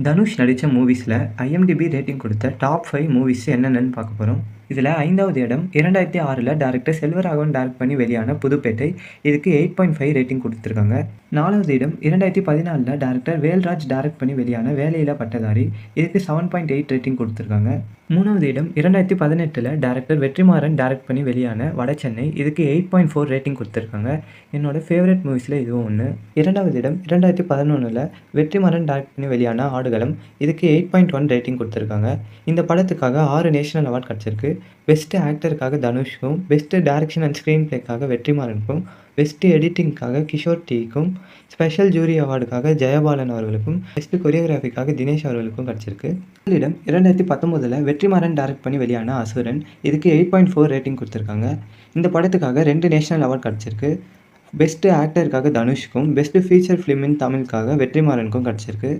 தனுஷ் நடித்த மூவிஸில் IMDb rating கொடுத்த top 5 movies என்னென்னு பார்க்க போகிறோம். இதில் 5வது இடம் 2006 டைரக்டர் செல்வராகவன் டைரக்ட் பண்ணி வெளியான புதுப்பேட்டை. இதுக்கு 8.5 ரேட்டிங் கொடுத்துருக்காங்க. 4வது இடம் 2014 டைரக்டர் வேல்ராஜ் டைரக்ட் பண்ணி வெளியான வேலையில்லா பட்டதாரி. இதுக்கு 7.8 ரேட்டிங் கொடுத்துருக்காங்க. 3வது இடம் 2018 டைரக்டர் வெற்றிமாறன் டைரக்ட் பண்ணி வெளியான வடசென்னை. இதுக்கு 8.4 ரேட்டிங் கொடுத்துருக்காங்க. என்னோட ஃபேவரட் மூவிஸில் இதுவும் ஒன்று. 2வது இடம் 2011 வெற்றிமாறன் டைரக்ட் பண்ணி வெளியான ஆடுகளம். இதுக்கு 8.1 ரேட்டிங் கொடுத்துருக்காங்க. இந்த படத்துக்காக 6 நேஷனல் அவார்ட் கிடச்சிருக்கு. பெஸ்ட் ஆக்டருக்காக தனுஷ்க்கும், பெஸ்ட் டைரக்ஷன் அண்ட் ஸ்க்ரீன் பிளேக்காக வெற்றிமாறனுக்கும், பெஸ்ட் எடிட்டிங்காக கிஷோர் டிக்கும், ஸ்பெஷல் ஜூரி அவார்டுக்காக ஜெயபாலன் அவர்களுக்கும், பெஸ்ட் கொரியோகிராஃபிக்காக தினேஷ் அவர்களுக்கும் கிடச்சிருக்கு. முதலிடம் 2019 வெற்றிமாறன் டைரக்ட் பண்ணி வெளியான அசுரன். இதுக்கு 8.4 ரேட்டிங் கொடுத்துருக்காங்க. இந்த படத்துக்காக 2 நேஷனல் அவார்ட் கிடச்சிருக்கு. பெஸ்ட் ஆக்டருக்காக தனுஷ்க்கும், பெஸ்ட் ஃபீச்சர் ஃபிலிம் இன் தமிழுக்காக வெற்றிமாறனுக்கும் கிடச்சிருக்கு.